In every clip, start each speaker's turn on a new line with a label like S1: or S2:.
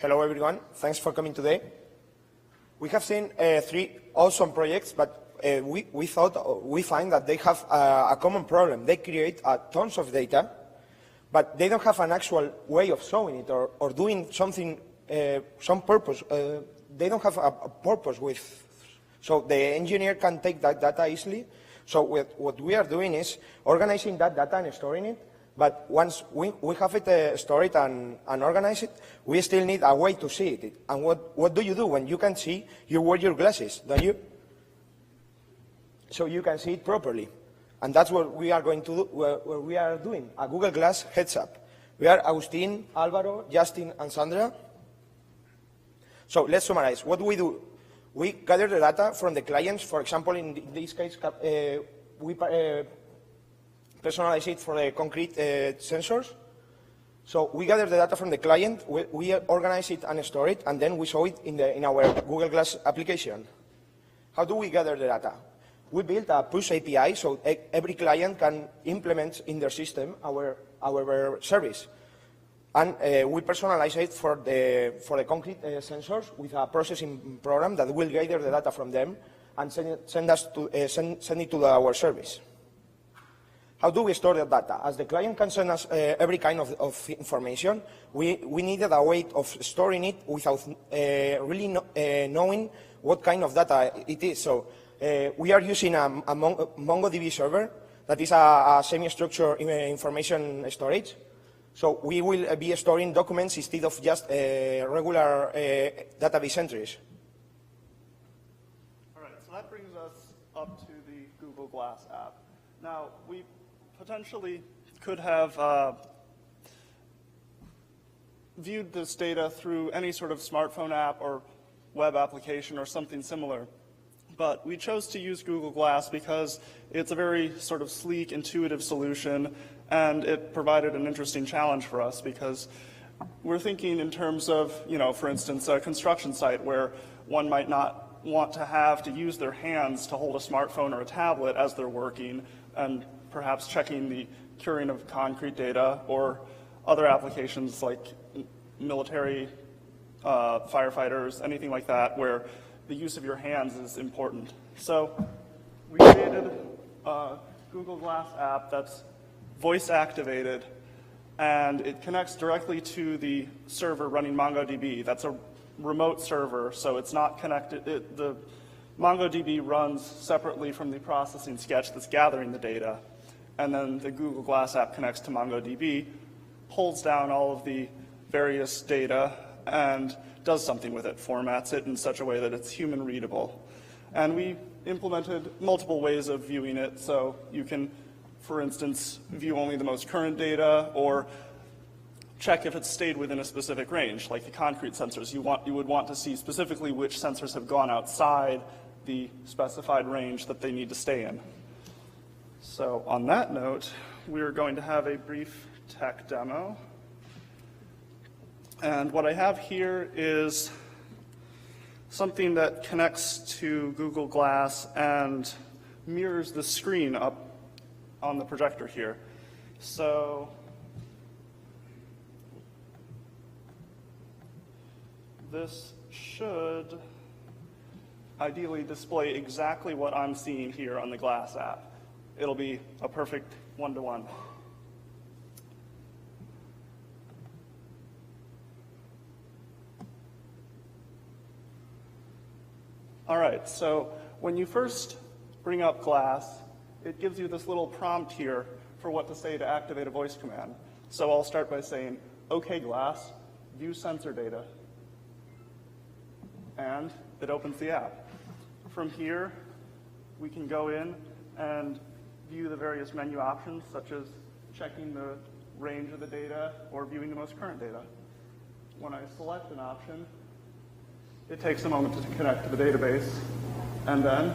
S1: Hello, everyone. Thanks for coming today. We have seen three awesome projects, but we find that they have a common problem. They create tons of data, but they don't have an actual way of showing it or doing something, some purpose. They don't have a purpose so the engineer can take that data easily. So what we are doing is organizing that data and storing it. But once we have it stored and organized it, we still need a way to see it. And what do you do when you can see? You wear your glasses, don't you? So you can see it properly. And that's what we are going to do, what we are doing, a Google Glass heads up. We are Agustin, Alvaro, Justin, and Sandra. So let's summarize. What do? We gather the data from the clients. For example, in this case, we personalize it for the concrete sensors. So we gather the data from the client, we organize it and store it, and then we show it in our Google Glass application. How do we gather the data? We built a push API so every client can implement in their system our service. And we personalize it for the concrete sensors with a processing program that will gather the data from them and send it to our service. How do we store the data? As the client can send us every kind of information, we needed a way of storing it without really knowing what kind of data it is. So we are using a MongoDB server that is a semi-structured information storage. So we will be storing documents instead of just regular database entries.
S2: All right, so that brings us up to the Google Glass app. Now, we potentially could have viewed this data through any sort of smartphone app or web application or something similar. But we chose to use Google Glass because it's a very sort of sleek, intuitive solution, and it provided an interesting challenge for us because we're thinking in terms of, for instance, a construction site where one might not want to have to use their hands to hold a smartphone or a tablet as they're working, and perhaps checking the curing of concrete data, or other applications like military, firefighters, anything like that, where the use of your hands is important. So we created a Google Glass app that's voice activated, and it connects directly to the server running MongoDB. That's a remote server, so it's not connected. The MongoDB runs separately from the processing sketch that's gathering the data. And then the Google Glass app connects to MongoDB, pulls down all of the various data, and does something with it, formats it in such a way that it's human readable. And we implemented multiple ways of viewing it, so you can, for instance, view only the most current data, or check if it's stayed within a specific range, like the concrete sensors. You would want to see specifically which sensors have gone outside the specified range that they need to stay in. So on that note, we are going to have a brief tech demo. And what I have here is something that connects to Google Glass and mirrors the screen up on the projector here. So this should ideally display exactly what I'm seeing here on the Glass app. It'll be a perfect one-to-one. All right, so when you first bring up Glass, it gives you this little prompt here for what to say to activate a voice command. So I'll start by saying, OK, Glass, view sensor data. And it opens the app. From here, we can go in and view the various menu options, such as checking the range of the data or viewing the most current data. When I select an option, it takes a moment to connect to the database, and then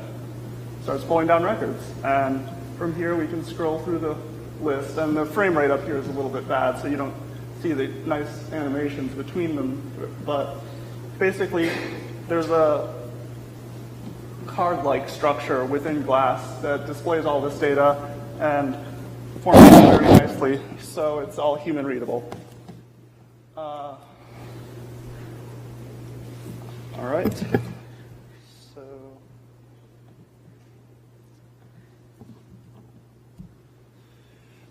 S2: starts pulling down records. And from here, we can scroll through the list. And the frame rate up here is a little bit bad, so you don't see the nice animations between them. But basically, there's a card-like structure within Glass that displays all this data and formats it very nicely, so it's all human readable. All right.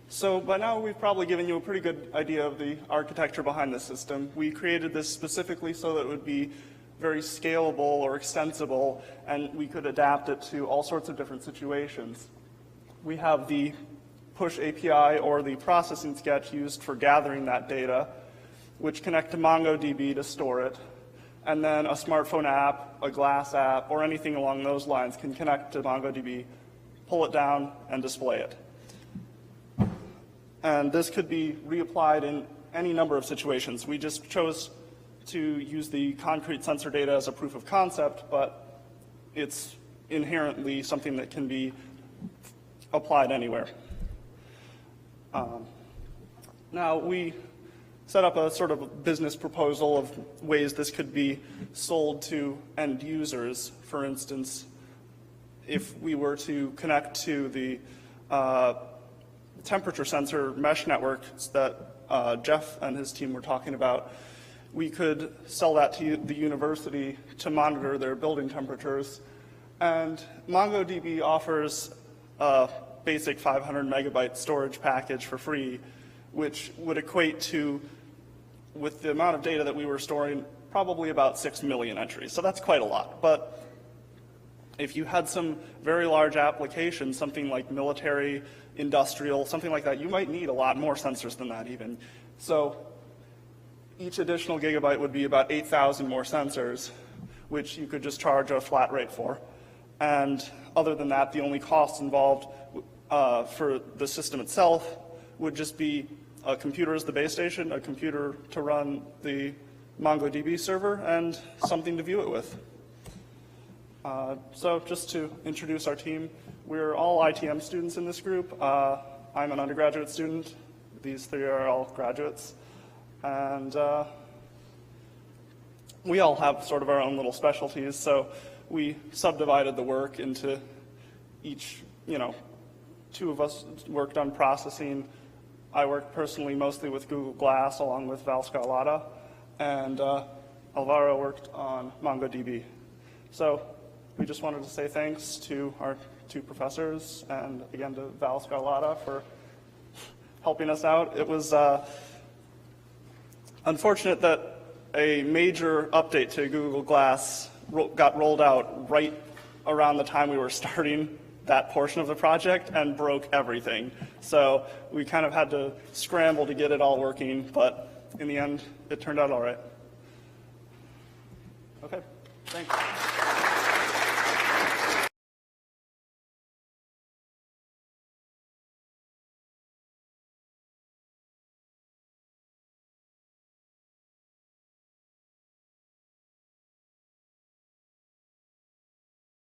S2: So by now we've probably given you a pretty good idea of the architecture behind the system. We created this specifically so that it would be very scalable or extensible, and we could adapt it to all sorts of different situations. We have the push API or the processing sketch used for gathering that data, which connect to MongoDB to store it. And then a smartphone app, a Glass app, or anything along those lines can connect to MongoDB, pull it down, and display it. And this could be reapplied in any number of situations. We just chose to use the concrete sensor data as a proof of concept, but it's inherently something that can be applied anywhere. Now, we set up a sort of business proposal of ways this could be sold to end users. For instance, if we were to connect to the temperature sensor mesh networks that Jeff and his team were talking about, we could sell that to the university to monitor their building temperatures. And MongoDB offers a basic 500 megabyte storage package for free, which would equate to, with the amount of data that we were storing, probably about 6 million entries. So that's quite a lot. But if you had some very large application, something like military, industrial, something like that, you might need a lot more sensors than that even. So each additional gigabyte would be about 8,000 more sensors, which you could just charge a flat rate for. And other than that, the only cost involved for the system itself would just be a computer as the base station, a computer to run the MongoDB server, and something to view it with. So just to introduce our team, we're all ITM students in this group. I'm an undergraduate student. These three are all graduates. And we all have sort of our own little specialties, so we subdivided the work into each, two of us worked on processing. I worked personally mostly with Google Glass along with Val Scarlata, and Alvaro worked on MongoDB. So we just wanted to say thanks to our two professors and again to Val Scarlata for helping us out. It was unfortunate that a major update to Google Glass got rolled out right around the time we were starting that portion of the project and broke everything. So we kind of had to scramble to get it all working, but in the end, it turned out all right. Okay, thanks.